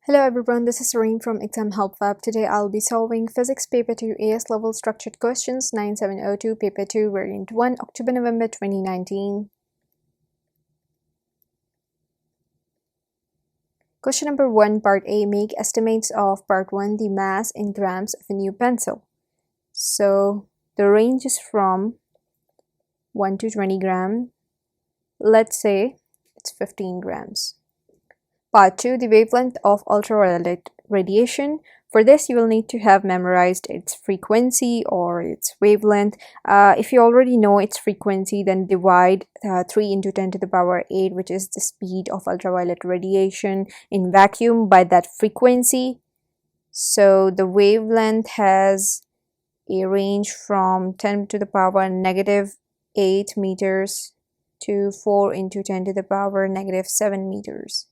Hello everyone, this is Reem from Exam Help Web. Today I'll be solving Physics Paper 2 AS Level Structured Questions 9702 Paper 2 Variant 1 October-November 2019. Question number 1, Part A. Make estimates of Part 1, the mass in grams of a new pencil. So the range is from 1 to 20 gram. Let's say it's 15 grams. Part 2, the wavelength of ultraviolet radiation. For this, you will need to have memorized its frequency or its wavelength. If you already know its frequency, then divide 3 into 10 to the power 8, which is the speed of ultraviolet radiation in vacuum, by that frequency. So the wavelength has a range from 10 to the power negative 8 meters to 4 into 10 to the power negative 7 meters.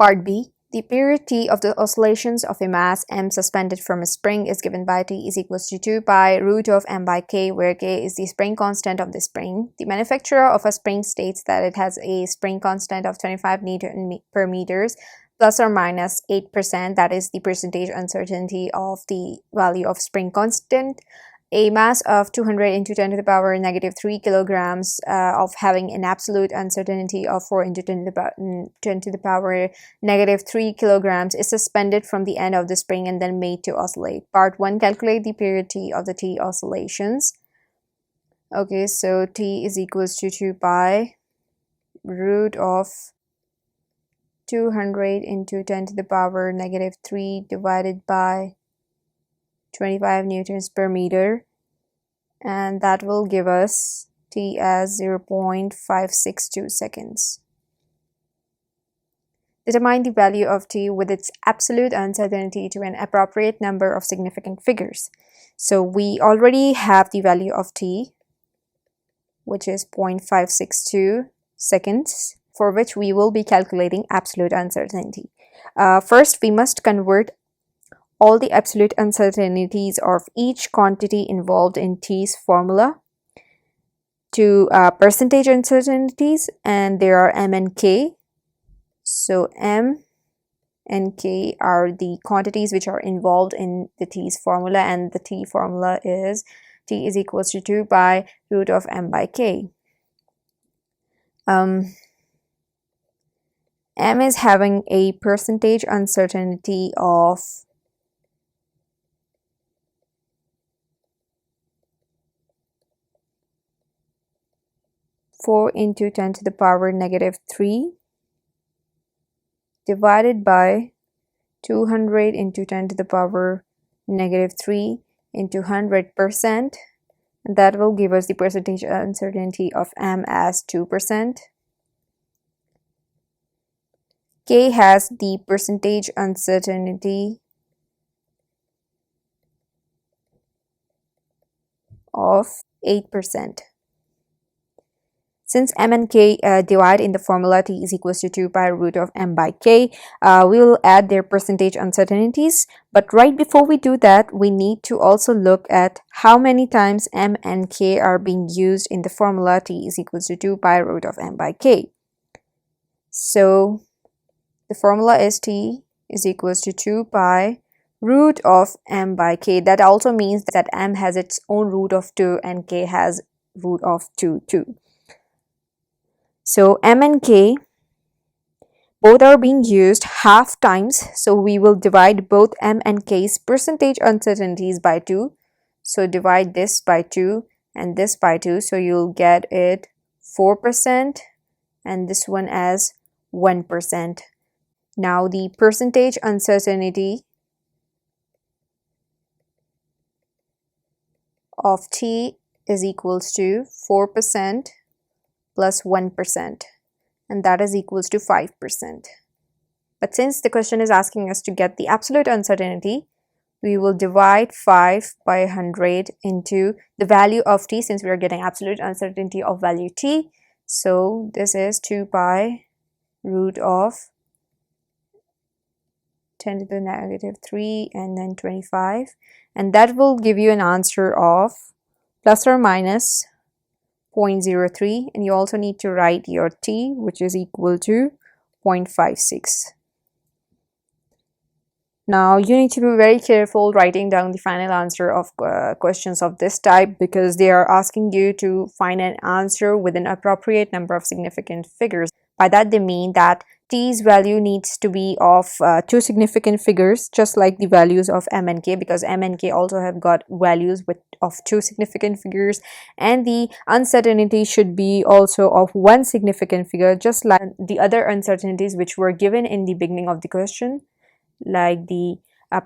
Part B. The period t of the oscillations of a mass m suspended from a spring is given by t is equals to 2 pi root of m by k, where k is the spring constant of the spring. The manufacturer of a spring states that it has a spring constant of 25 Newton per meters plus or minus 8%, that is the percentage uncertainty of the value of spring constant. A mass of 200 into 10 to the power negative 3 kilograms of having an absolute uncertainty of 4 into 10 to the power negative 3 kilograms is suspended from the end of the spring and then made to oscillate. Part 1, calculate the period t of the t oscillations. Okay, so t is equals to 2 pi root of 200 into 10 to the power negative 3 divided by 25 newtons per meter, and that will give us t as 0.562 seconds. Determine the value of t with its absolute uncertainty to an appropriate number of significant figures. So we already have the value of t, which is 0.562 seconds, for which we will be calculating absolute uncertainty. First, we must convert all the absolute uncertainties of each quantity involved in t's formula to percentage uncertainties, and there are m and k. So m and k are the quantities which are involved in the t's formula, and the t formula is t is equals to 2 pi root of m by k. M is having a percentage uncertainty of 4 into 10 to the power negative 3 divided by 200 into 10 to the power negative 3 into 100%, and that will give us the percentage uncertainty of m as 2%. K has the percentage uncertainty of 8%. Since m and k divide in the formula t is equals to 2 pi root of m by k, we will add their percentage uncertainties. But right before we do that, we need to also look at how many times m and k are being used in the formula t is equals to 2 pi root of m by k. So the formula is t is equals to 2 pi root of m by k. That also means that m has its own root of 2 and k has root of 2 too. So m and k both are being used half times, so we will divide both m and k's percentage uncertainties by 2. So divide this by 2 and this by 2, so you'll get it 4% and this one as 1%. Now the percentage uncertainty of t is equals to 4% plus 1%, and that is equals to 5%. But since the question is asking us to get the absolute uncertainty, we will divide 5 by 100 into the value of t, since we are getting absolute uncertainty of value t. So this is 2 pi root of 10 to the negative 3 and then 25, and that will give you an answer of plus or minus 0.03, and you also need to write your t, which is equal to 0.56. Now you need to be very careful writing down the final answer of questions of this type, because they are asking you to find an answer with an appropriate number of significant figures. By that they mean that t's value needs to be of two significant figures, just like the values of m and k, because m and k also have got values of two significant figures, and the uncertainty should be also of one significant figure, just like the other uncertainties which were given in the beginning of the question, like the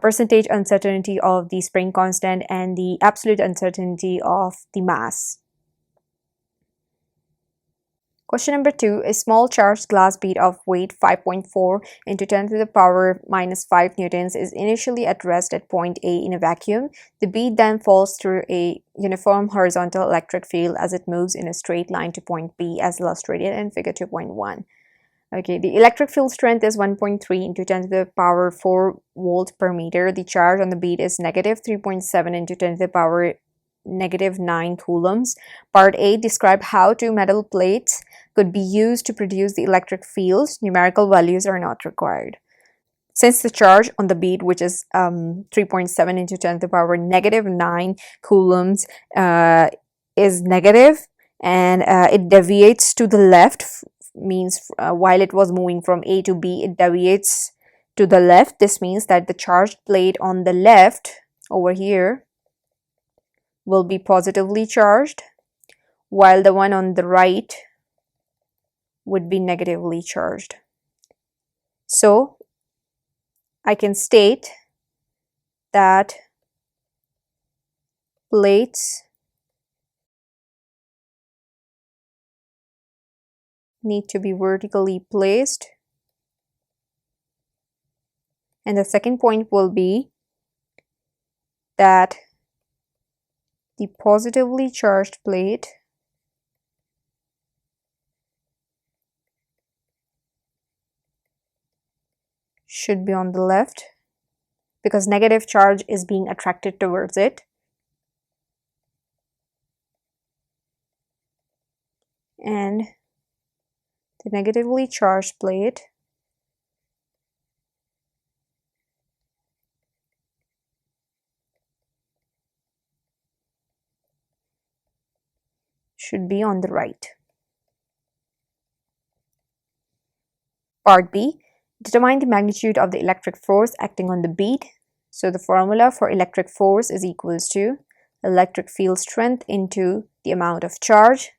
percentage uncertainty of the spring constant and the absolute uncertainty of the mass. Question number 2. A small charged glass bead of weight 5.4 into 10 to the power minus 5 newtons is initially at rest at point A in a vacuum. The bead then falls through a uniform horizontal electric field as it moves in a straight line to point B, as illustrated in figure 2.1. Okay, the electric field strength is 1.3 into 10 to the power 4 volt per meter. The charge on the bead is negative 3.7 into 10 to the power negative 9 coulombs. Part A, describe how two metal plates could be used to produce the electric field. Numerical values are not required. Since the charge on the bead, which is 3.7 into 10 to the power negative 9 coulombs, is negative, and it deviates to the left, means while it was moving from A to B, it deviates to the left. This means that the charged plate on the left over here will be positively charged, while the one on the right would be negatively charged. So I can state that plates need to be vertically placed, and the second point will be that the positively charged plate should be on the left, because negative charge is being attracted towards it, and the negatively charged plate should be on the right. Part B, determine the magnitude of the electric force acting on the bead. So the formula for electric force is equals to electric field strength into the amount of charge.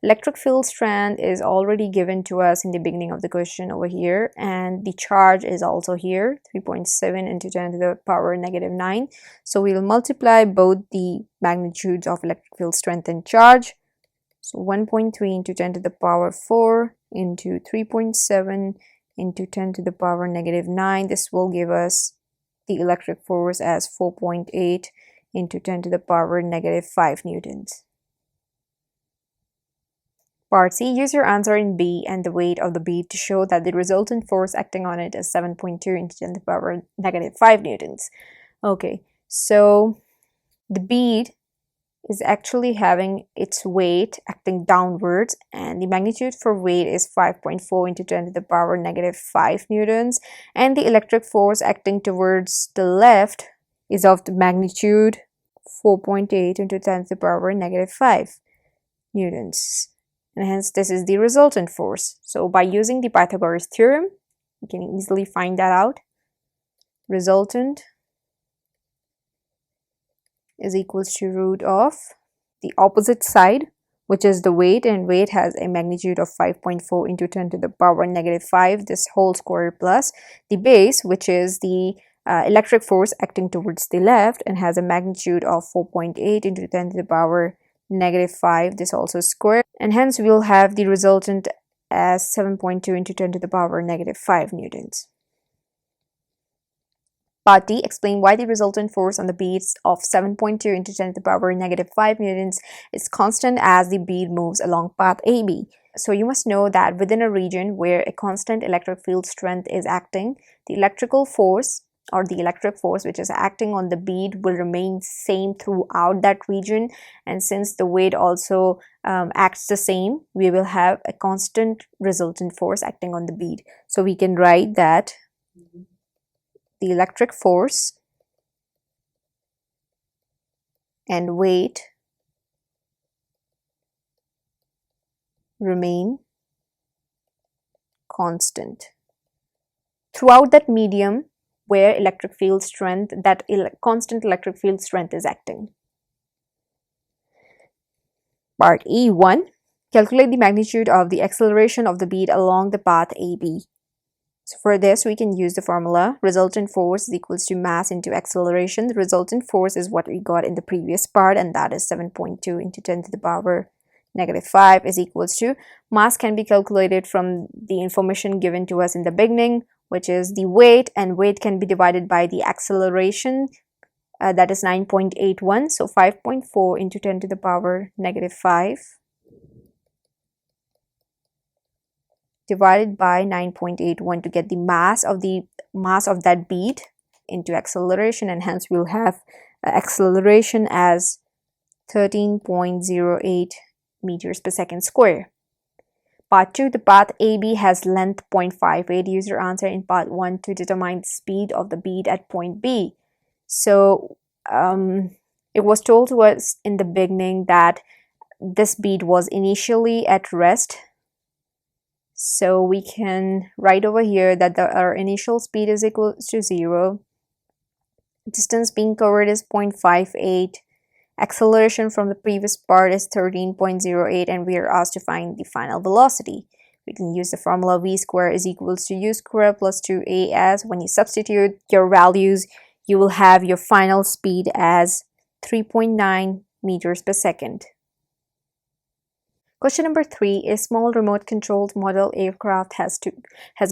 Electric field strength is already given to us in the beginning of the question over here, and the charge is also here, 3.7 into 10 to the power negative 9. So we will multiply both the magnitudes of electric field strength and charge. So 1.3 into 10 to the power 4 into 3.7 into 10 to the power negative 9. This will give us the electric force as 4.8 into 10 to the power negative 5 newtons. Part C, use your answer in B and the weight of the bead to show that the resultant force acting on it is 7.2 into 10 to the power negative 5 newtons. Okay, so the bead is actually having its weight acting downwards, and the magnitude for weight is 5.4 into 10 to the power negative 5 newtons, and the electric force acting towards the left is of the magnitude 4.8 into 10 to the power negative 5 newtons, and hence this is the resultant force. So by using the Pythagoras theorem, you can easily find that out. Resultant is equals to root of the opposite side, which is the weight, and weight has a magnitude of 5.4 into 10 to the power negative 5, this whole square, plus the base, which is the electric force acting towards the left and has a magnitude of 4.8 into 10 to the power negative 5, this also square, and hence we'll have the resultant as 7.2 into 10 to the power negative 5 newtons. Part D, explain why the resultant force on the beads of 7.2 into 10 to the power negative 5 newtons is constant as the bead moves along path AB. So you must know that within a region where a constant electric field strength is acting, the electrical force or the electric force which is acting on the bead will remain same throughout that region, and since the weight also acts the same, we will have a constant resultant force acting on the bead. So we can write that the the electric force and weight remain constant throughout that medium where electric field strength, constant electric field strength is acting. Part E1. Calculate the magnitude of the acceleration of the bead along the path AB. So for this, we can use the formula. Resultant force is equals to mass into acceleration. The resultant force is what we got in the previous part, and that is 7.2 into 10 to the power -5 is equals to. Mass can be calculated from the information given to us in the beginning, which is the weight, and weight can be divided by the acceleration, that is 9.81. So 5.4 into 10 to the power -5 divided by 9.81 to get the mass of that bead into acceleration, and hence we'll have acceleration as 13.08 meters per second square. Part 2, the path AB has length 0.58. Use your answer in part 1 to determine the speed of the bead at point B. So it was told to us in the beginning that this bead was initially at rest. So we can write over here that our initial speed is equal to 0. Distance being covered is 0.58. Acceleration from the previous part is 13.08, and we are asked to find the final velocity. We can use the formula v square is equals to u square plus 2as. When you substitute your values, you will have your final speed as 3.9 meters per second. Question number 3. A small remote-controlled model aircraft has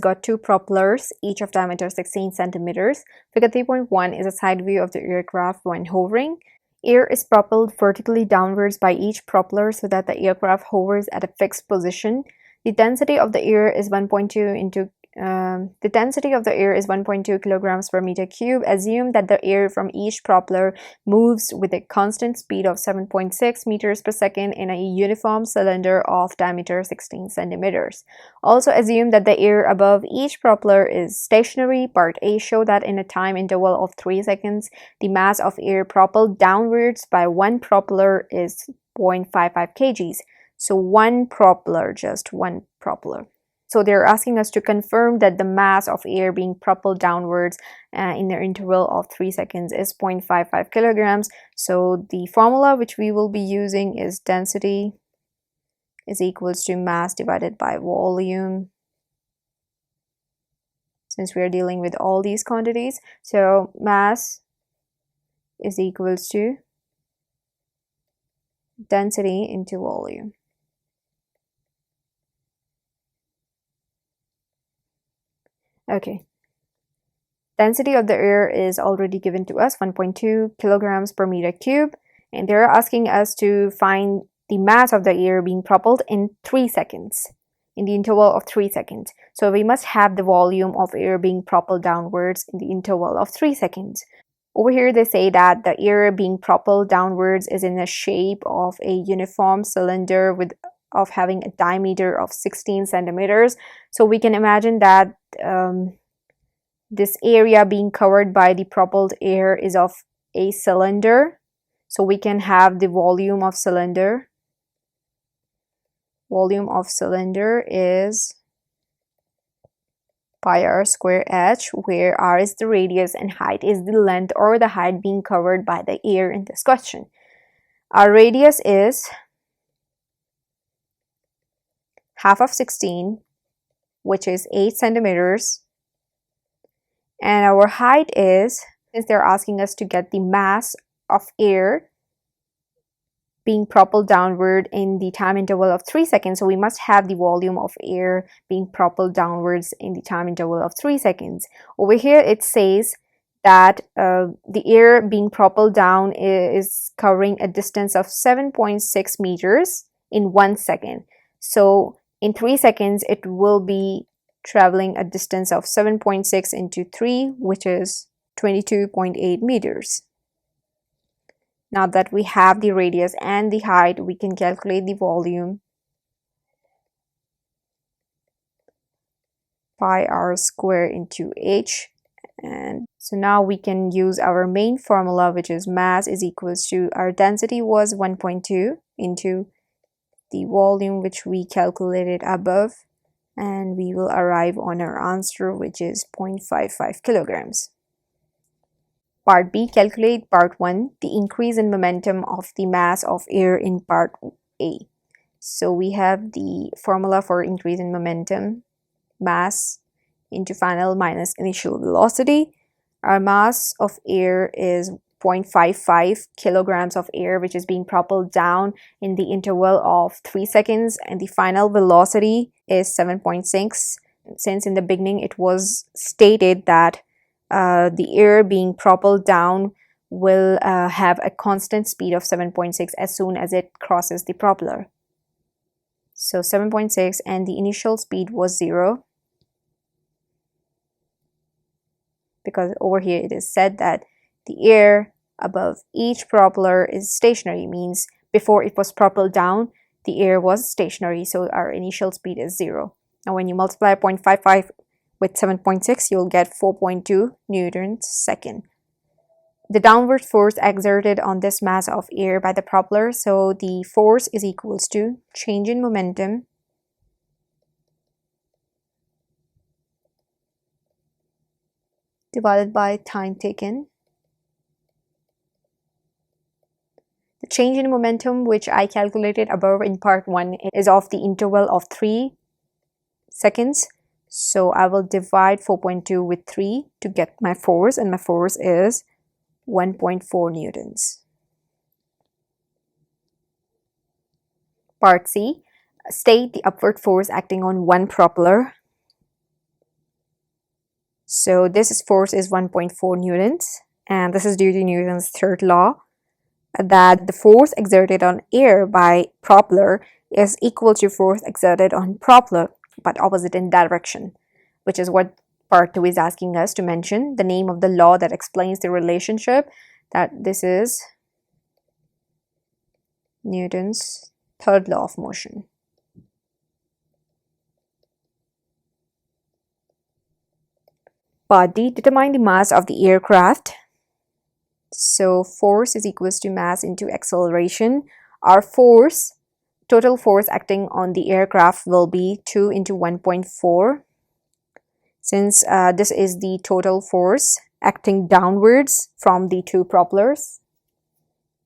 got two propellers, each of diameter 16 centimeters. Figure 3.1 is a side view of the aircraft when hovering. Air is propelled vertically downwards by each propeller so that the aircraft hovers at a fixed position. The density of the air is 1.2 kilograms per meter cube. Assume that the air from each propeller moves with a constant speed of 7.6 meters per second in a uniform cylinder of diameter 16 centimeters. Also assume that the air above each propeller is stationary. Part A show that in a time interval of 3 seconds, the mass of air propelled downwards by one propeller is 0.55 kgs. So just one propeller. So they're asking us to confirm that the mass of air being propelled downwards in the interval of 3 seconds is 0.55 kilograms. So the formula which we will be using is density is equals to mass divided by volume, since we are dealing with all these quantities. So mass is equals to density into volume. Okay, density of the air is already given to us, 1.2 kilograms per meter cube, and they're asking us to find the mass of the air being propelled in 3 seconds, in the interval of 3 seconds. So we must have the volume of air being propelled downwards in the interval of 3 seconds. Over here they say that the air being propelled downwards is in the shape of a uniform cylinder of having a diameter of 16 centimeters. So we can imagine that this area being covered by the propelled air is of a cylinder. So we can have the volume of cylinder. Volume of cylinder is pi r square h, where r is the radius and height is the length or the height being covered by the air in this question. Our radius is half of 16, which is 8 centimeters. And our height is, since they're asking us to get the mass of air being propelled downward in the time interval of 3 seconds, so we must have the volume of air being propelled downwards in the time interval of 3 seconds. Over here it says that the air being propelled down is covering a distance of 7.6 meters in 1 second. So in 3 seconds it will be traveling a distance of 7.6 into 3, which is 22.8 meters. Now that we have the radius and the height, we can calculate the volume. Pi r square into h And so now we can use our main formula, which is mass is equals to, our density was 1.2 into the volume which we calculated above, and we will arrive on our answer, which is 0.55 kilograms. Part B, calculate part 1, the increase in momentum of the mass of air in part A. So we have the formula for increase in momentum, mass into final minus initial velocity. Our mass of air is 0.55 kilograms of air, which is being propelled down in the interval of 3 seconds, and the final velocity is 7.6. Since in the beginning it was stated that the air being propelled down will have a constant speed of 7.6 as soon as it crosses the propeller. So 7.6, and the initial speed was 0, because over here it is said that the air above each propeller is stationary, means before it was propelled down the air was stationary, so our initial speed is 0. Now when you multiply 0.55 with 7.6, you'll get 4.2 newtons second. The downward force exerted on this mass of air by the propeller, so the force is equals to change in momentum divided by time taken. The change in momentum which I calculated above in part 1 is of the interval of 3 seconds. So I will divide 4.2 with 3 to get my force, and my force is 1.4 newtons. Part C, state the upward force acting on one propeller. So this force is 1.4 newtons, and this is due to Newton's third law, that the force exerted on air by propeller is equal to force exerted on propeller, but opposite in direction, which is what part 2 is asking us to mention the name of the law that explains the relationship, that this is Newton's third law of motion. Part D, determine the mass of the aircraft. So force is equals to mass into acceleration. Our force, total force acting on the aircraft will be 2 into 1.4. Since this is the total force acting downwards from the two propellers.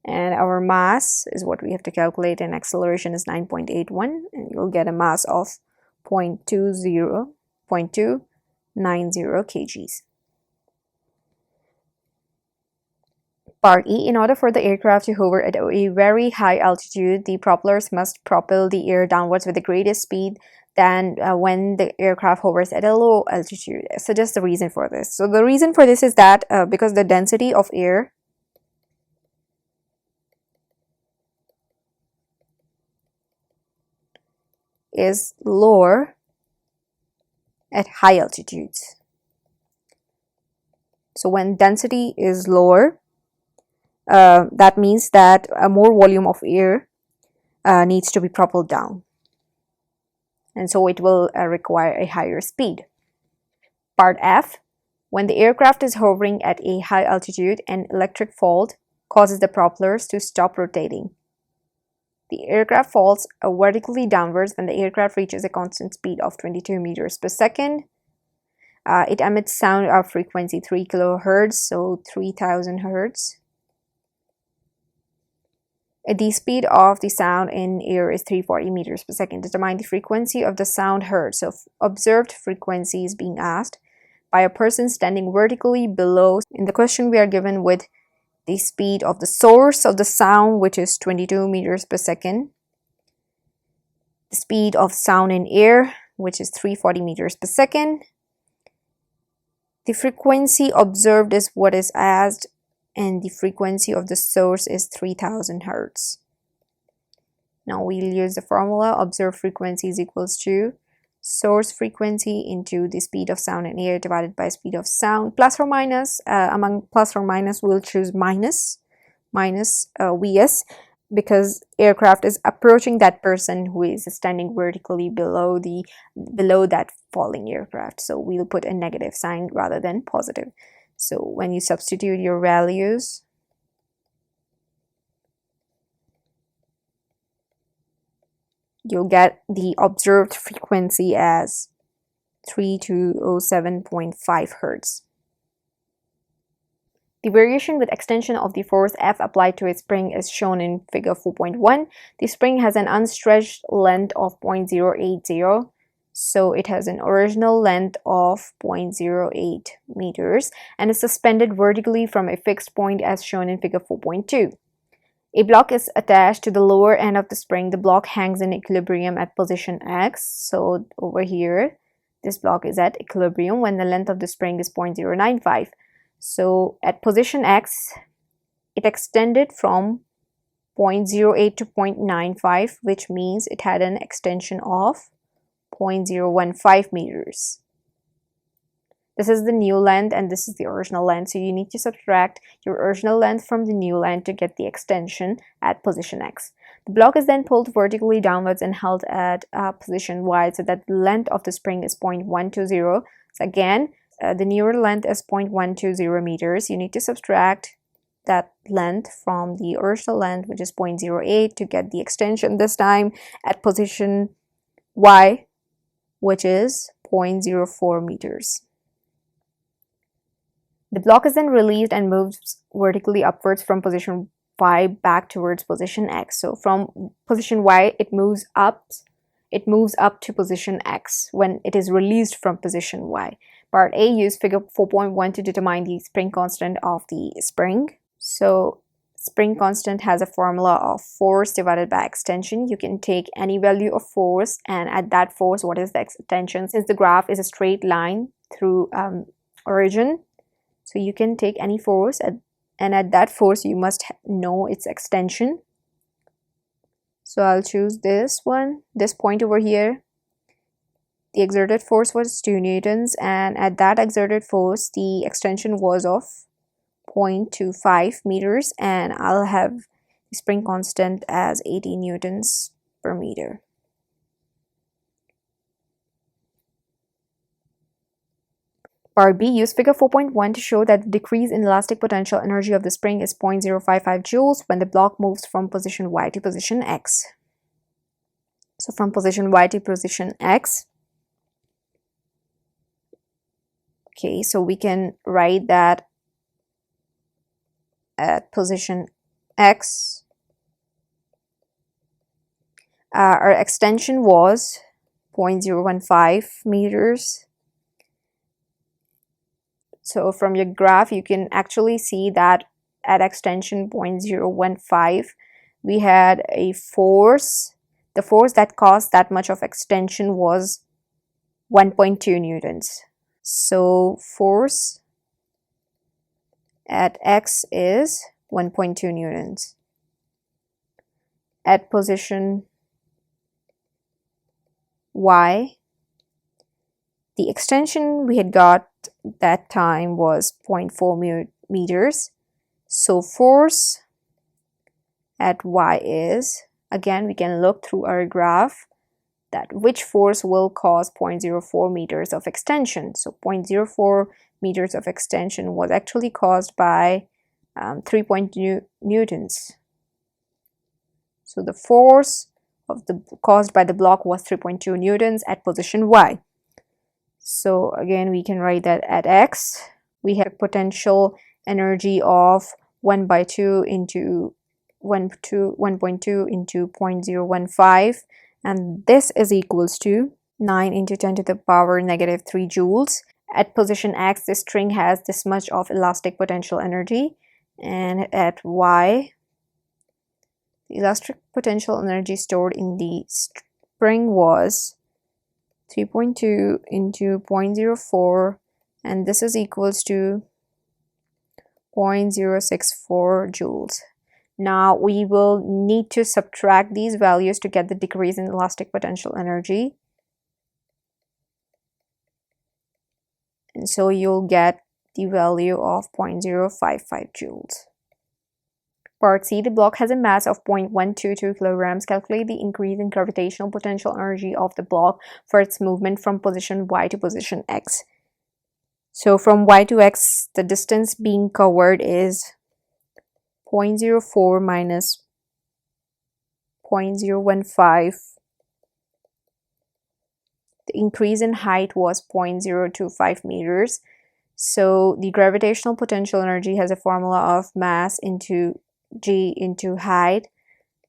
And our mass is what we have to calculate, and acceleration is 9.81, and you'll get a mass of 0.290 kgs. Part E, in order for the aircraft to hover at a very high altitude, the propellers must propel the air downwards with the greatest speed than when the aircraft hovers at a low altitude. So just the reason for this. So the reason for this is that because the density of air is lower at high altitudes. So when density is lower, that means that more volume of air needs to be propelled down, and so it will require a higher speed. Part F, when the aircraft is hovering at a high altitude, an electric fault causes the propellers to stop rotating. The aircraft falls vertically downwards when the aircraft reaches a constant speed of 22 meters per second. It emits sound of frequency 3 kilohertz, so 3000 hertz. The speed of the sound in air is 340 meters per second. Determine the frequency of the sound heard. So observed frequency is being asked by a person standing vertically below. In the question, we are given with the speed of the source of the sound, which is 22 meters per second. The speed of sound in air, which is 340 meters per second. The frequency observed is what is asked, and the frequency of the source is 3000 hertz. Now we'll use the formula. Observed frequency is equals to source frequency into the speed of sound in air divided by speed of sound, plus or minus. Among plus or minus, we'll choose minus Vs. because aircraft is approaching that person who is standing vertically below that falling aircraft. So we'll put a negative sign rather than positive. So when you substitute your values, you'll get the observed frequency as 3207.5 Hertz. The variation with extension of the force F applied to a spring is shown in figure 4.1. The spring has an unstretched length of 0.080, so it has an original length of 0.08 meters and is suspended vertically from a fixed point as shown in figure 4.2. A block is attached to the lower end of the spring. The block hangs in equilibrium at position X. So over here, this block is at equilibrium when the length of the spring is 0.095. So at position X, it extended from 0.08 to 0.95, which means it had an extension of 0.015 meters. This is the new length and this is the original length. So you need to subtract your original length from the new length to get the extension at position X. The block is then pulled vertically downwards and held at position Y so that the length of the spring is 0.120. So again, the newer length is 0.120 meters. You need to subtract that length from the original length, which is 0.08, to get the extension this time at position Y, which is 0.04 meters. The block is then released and moves vertically upwards from position Y back towards position X. So from position Y, it moves up to position X when it is released from position Y. Part A, use figure 4.1 to determine the spring constant of the spring. So spring constant has a formula of force divided by extension. You can take any value of force and at that force, what is the extension? Since the graph is a straight line through origin, so you can take any force and at that force you must know its extension. So I'll choose this one, this point over here. The exerted force was 2 newtons and at that exerted force the extension was of 0.25 meters and I'll have the spring constant as 80 newtons per meter. Part B, use figure 4.1 to show that the decrease in elastic potential energy of the spring is 0.055 joules when the block moves from position Y to position X. So from position Y to position X, okay, so we can write that at position X, our extension was 0.015 meters. So from your graph, you can actually see that at extension 0.015, we had a force. The force that caused that much of extension was 1.2 newtons. So force at X is 1.2 newtons. At position Y, the extension we had got that time was 0.4 meters. So force at Y is, again, we can look through our graph that which force will cause 0.04 meters of extension. So 0.04 meters of extension was actually caused by 3.2 newtons. So the force caused by the block was 3.2 newtons at position Y. So again, we can write that at X, we have potential energy of 1/2 into 1.2 into 0.015, and this is equals to 9 into 10 to the power negative 3 joules. At position X, the string has this much of elastic potential energy, and at Y, the elastic potential energy stored in the spring was 3.2 into 0.04, and this is equals to 0.064 joules. Now we will need to subtract these values to get the decrease in elastic potential energy. And so you'll get the value of 0.055 joules. Part C, the block has a mass of 0.122 kilograms. Calculate the increase in gravitational potential energy of the block for its movement from position Y to position X. So from Y to X, the distance being covered is 0.04 minus 0.015. The increase in height was 0.025 meters. So the gravitational potential energy has a formula of mass into G into height.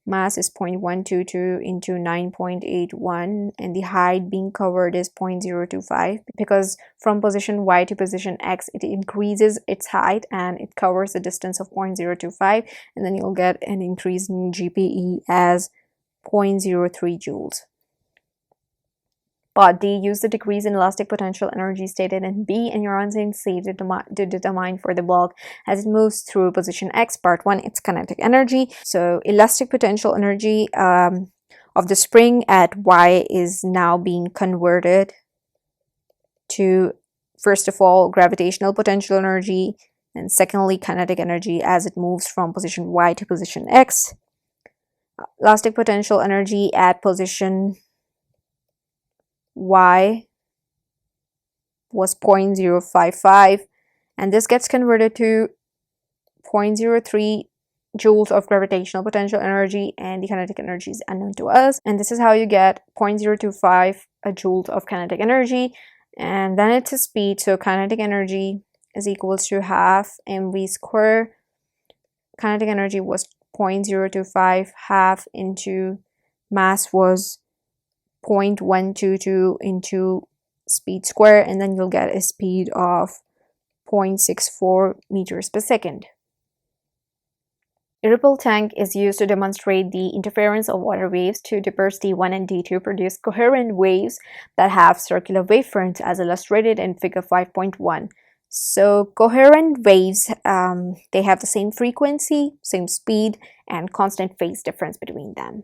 Mass is 0.122 into 9.81, and the height being covered is 0.025. Because from position Y to position X, it increases its height and it covers the distance of 0.025, and then you'll get an increase in GPE as 0.03 joules. Part D, use the decrease in elastic potential energy stated in B and your answer C to determine for the block as it moves through position X. Part 1, its kinetic energy. So elastic potential energy of the spring at Y is now being converted to, first of all, gravitational potential energy, and secondly, kinetic energy as it moves from position Y to position X. Elastic potential energy at position Y was 0.055, and this gets converted to 0.03 joules of gravitational potential energy, and the kinetic energy is unknown to us. And this is how you get 0.025 joules of kinetic energy, and then it's a speed. So kinetic energy is equals to half mv square. Kinetic energy was 0.025, half into mass was 0.122 into speed square, and then you'll get a speed of 0.64 meters per second. A ripple tank is used to demonstrate the interference of water waves. Two dippers D1 and D2 produce coherent waves that have circular wavefronts as illustrated in figure 5.1. So coherent waves, they have the same frequency, same speed, and constant phase difference between them.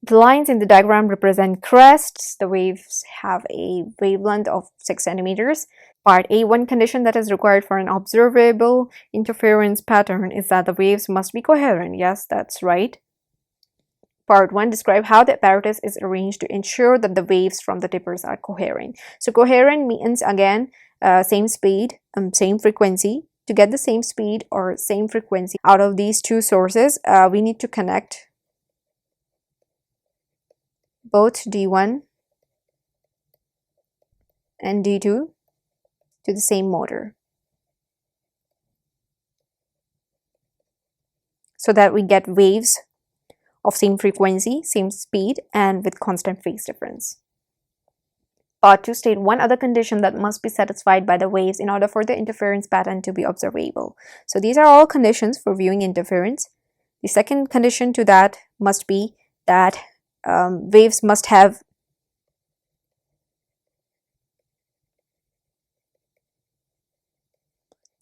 The lines in the diagram represent crests. The waves have a wavelength of 6 centimeters. Part A, one condition that is required for an observable interference pattern is that the waves must be coherent. Yes, that's right. Part 1, describe how the apparatus is arranged to ensure that the waves from the dippers are coherent. So coherent means, again, same speed, same frequency. To get the same speed or same frequency out of these two sources, we need to connect both D1 and D2 to the same motor, so that we get waves of same frequency, same speed, and with constant phase difference. Part 2, state one other condition that must be satisfied by the waves in order for the interference pattern to be observable. So these are all conditions for viewing interference. The second condition to that must be that waves must have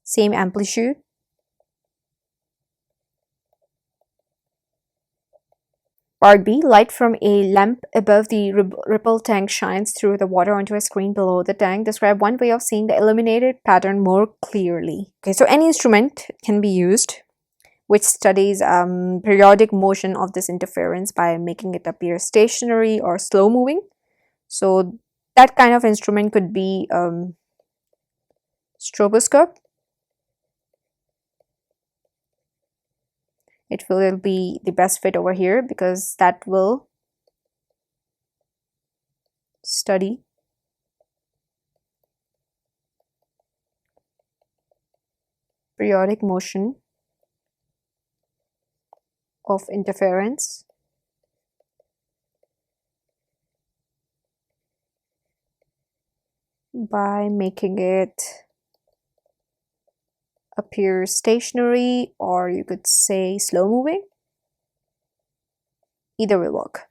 same amplitude. Part B, light from a lamp above the ripple tank shines through the water onto a screen below the tank. Describe one way of seeing the illuminated pattern more clearly. Okay, so any instrument can be used which studies periodic motion of this interference by making it appear stationary or slow moving. So that kind of instrument could be stroboscope. It will be the best fit over here because that will study periodic motion of interference by making it appear stationary, or you could say slow moving. Either will work.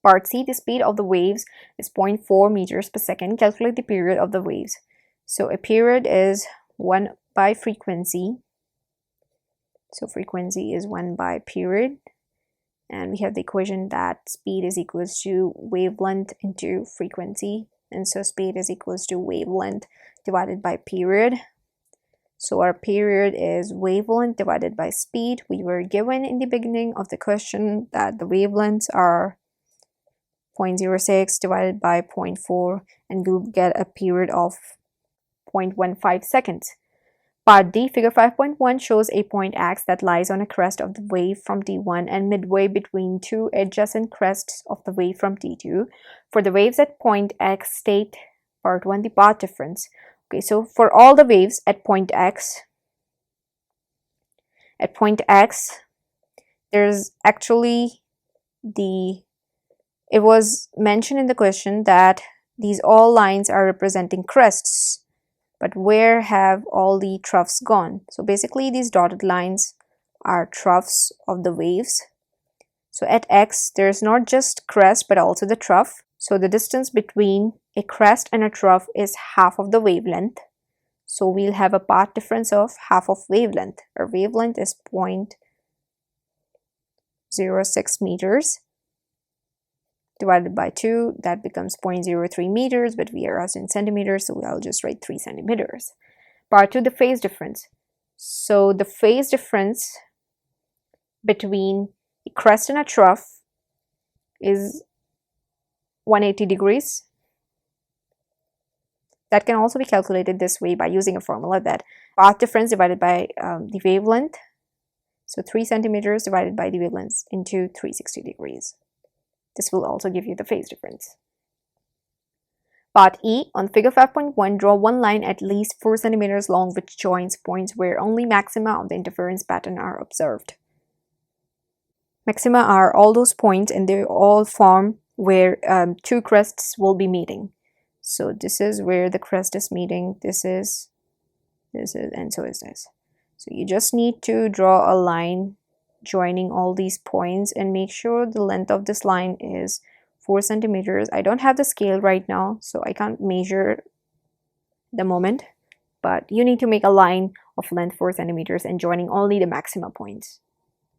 Part C, the speed of the waves is 0.4 meters per second. Calculate the period of the waves. So a period is 1 by frequency. So frequency is 1 by period. And we have the equation that speed is equals to wavelength into frequency. And so speed is equals to wavelength divided by period. So our period is wavelength divided by speed. We were given in the beginning of the question that the wavelengths are 0.06 divided by 0.4, and we'll get a period of 0.15 seconds. Part D, figure 5.1 shows a point X that lies on a crest of the wave from D1 and midway between two adjacent crests of the wave from D2. For the waves at point X, state part 1 the path difference. Okay, so for all the waves at point X, there's actually it was mentioned in the question that these all lines are representing crests, but where have all the troughs gone? So basically these dotted lines are troughs of the waves. So at X, there's not just crest but also the trough. So the distance between a crest and a trough is half of the wavelength. So we'll have a path difference of half of wavelength. Our wavelength is 0.06 meters divided by 2. That becomes 0.03 meters, but we are asked in centimeters, so I'll just write 3 centimeters. Part 2, the phase difference. So the phase difference between a crest and a trough is 180 degrees. That can also be calculated this way by using a formula that path difference divided by the wavelength. So 3 centimeters divided by the wavelength into 360 degrees. This will also give you the phase difference. Part E, on figure 5.1, draw one line at least 4 centimeters long which joins points where only maxima of the interference pattern are observed. Maxima are all those points, and they all form where two crests will be meeting. So this is where the crest is meeting, this is, and so is this. So you just need to draw a line joining all these points and make sure the length of this line is 4 centimeters. I don't have the scale right now, so I can't measure at the moment, but you need to make a line of length 4 centimeters and joining only the maxima points.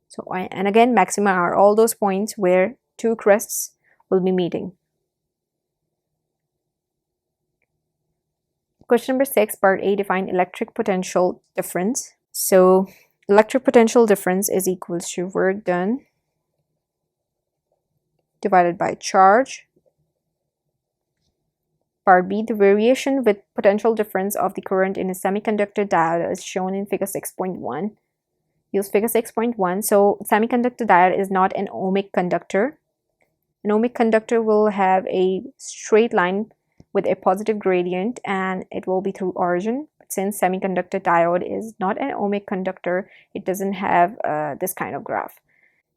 So, and again, maxima are all those points where two crests will be meeting. Question number 6, part A, define electric potential difference. So electric potential difference is equals to work done divided by charge. Part B, the variation with potential difference of the current in a semiconductor diode is shown in figure 6.1. Use figure 6.1. So semiconductor diode is not an ohmic conductor. An ohmic conductor will have a straight line with a positive gradient and it will be through origin. But since semiconductor diode is not an ohmic conductor, it doesn't have this kind of graph.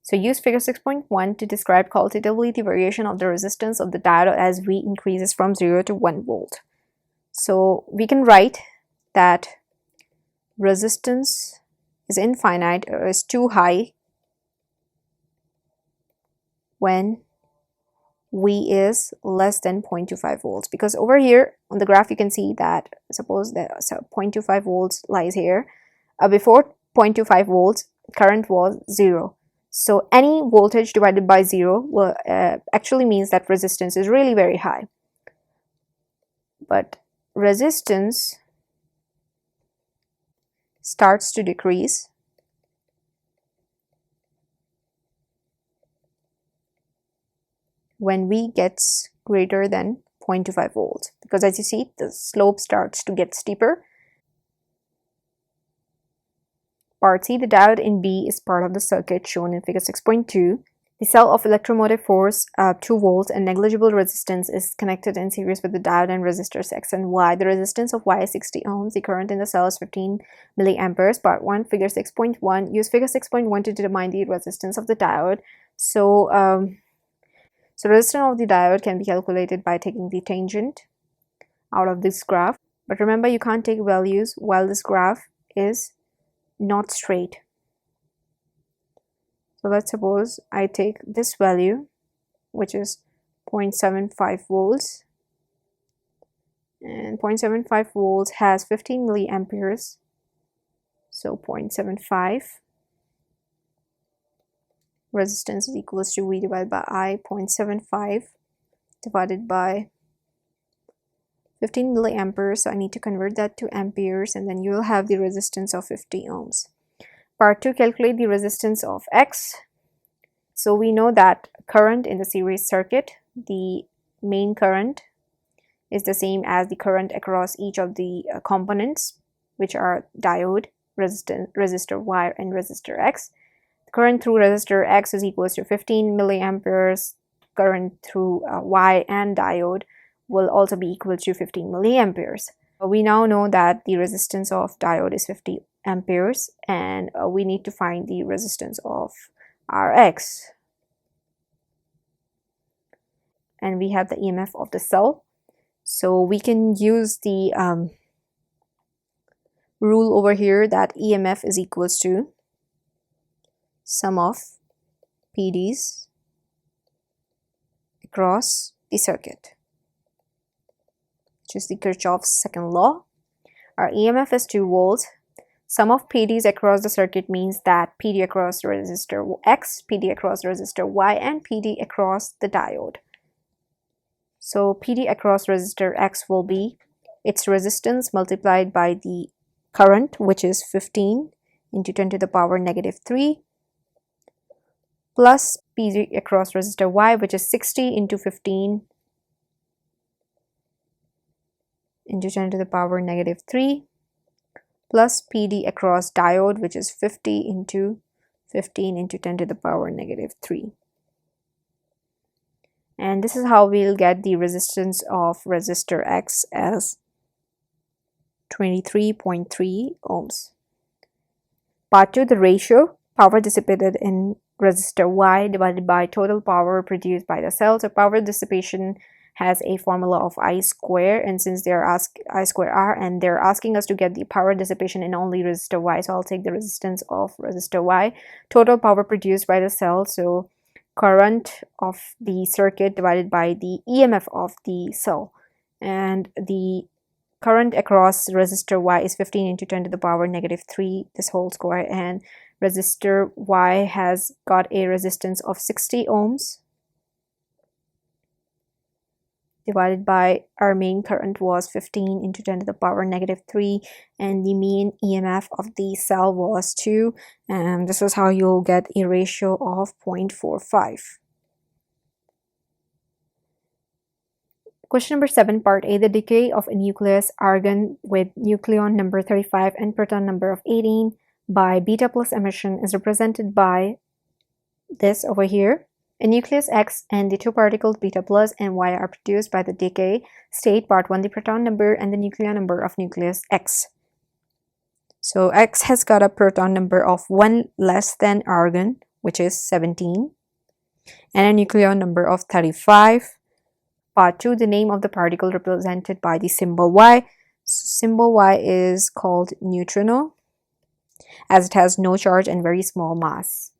So use figure 6.1 to describe qualitatively the variation of the resistance of the diode as V increases from 0 to 1 volt. So we can write that resistance is infinite or is too high when V is less than 0.25 volts, because over here on the graph you can see that suppose that 0.25 volts lies here. Before 0.25 volts current was 0. So any voltage divided by 0 will actually means that resistance is really very high. But resistance starts to decrease when V gets greater than 0.25 volts, because as you see the slope starts to get steeper. Part C, the diode in B is part of the circuit shown in figure 6.2. The cell of electromotive force 2 volts and negligible resistance is connected in series with the diode and resistors X and Y. The resistance of Y is 60 ohms. The current in the cell is 15 milliamperes. Part 1, figure 6.1. Use figure 6.1 to determine the resistance of the diode. So resistance of the diode can be calculated by taking the tangent out of this graph. But remember, you can't take values while this graph is not straight. So let's suppose I take this value, which is 0.75 volts, and 0.75 volts has 15 milliamperes. So 0.75 resistance is equals to V divided by I. 0.75 divided by 15 milliamperes, so I need to convert that to amperes, and then you will have the resistance of 50 ohms. Part 2, calculate the resistance of X. So we know that current in the series circuit, the main current is the same as the current across each of the components, which are diode, resistor Y, and resistor X. The current through resistor X is equals to 15 milliamperes. Current through Y and diode will also be equal to 15 milliamperes. We now know that the resistance of diode is 50 amperes, and we need to find the resistance of Rx. And we have the EMF of the cell. So we can use the rule over here that EMF is equals to sum of PDs across the circuit, which is the Kirchhoff's second law. Our EMF is 2 volts. Sum of PDs across the circuit means that PD across resistor X, PD across resistor Y, and PD across the diode. So PD across resistor X will be its resistance multiplied by the current, which is 15 into 10 to the power negative 3, plus PD across resistor Y, which is 60 into 15 into 10 to the power negative 3, plus PD across diode, which is 50 into 15 into 10 to the power negative 3. And this is how we'll get the resistance of resistor X as 23.3 ohms. Part 2, the ratio, power dissipated in resistor Y divided by total power produced by the cell. So power dissipation has a formula of I square, and since they're I square R, and they're asking us to get the power dissipation in only resistor Y, so I'll take the resistance of resistor Y. Total power produced by the cell, so current of the circuit divided by the EMF of the cell, and the current across resistor Y is 15 into 10 to the power negative 3, this whole square, and resistor Y has got a resistance of 60 ohms divided by our main current was 15 into 10 to the power negative 3, and the mean EMF of the cell was 2, and this is how you'll get a ratio of 0.45. Question number 7, part A, the decay of a nucleus argon with nucleon number 35 and proton number of 18 by beta plus emission is represented by this over here. A nucleus X and the two particles beta plus and Y are produced by the decay state. Part 1, the proton number and the nucleon number of nucleus X. So X has got a proton number of 1 less than argon, which is 17, and a nucleon number of 35. Part 2, the name of the particle represented by the symbol Y. So symbol Y is called neutrino, as it has no charge and very small mass.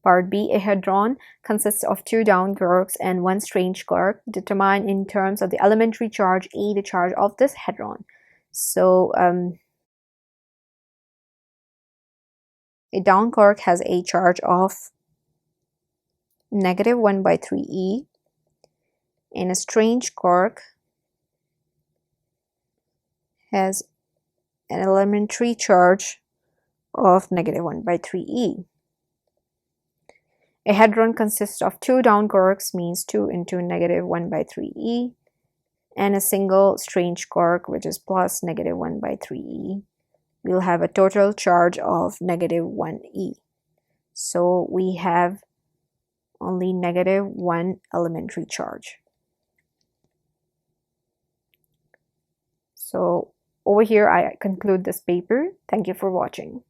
Part B, a hadron consists of 2 down quarks and 1 strange quark. Determine in terms of the elementary charge A the charge of this hadron. So a down quark has a charge of negative 1 by 3e, and a strange quark has an elementary charge of negative 1 by 3e. A hadron consists of 2 down quarks, means 2 into negative 1 by 3e, and a single strange quark, which is plus negative 1 by 3e. We'll have a total charge of negative 1e. So we have only negative 1 elementary charge. So over here I conclude this paper. Thank you for watching.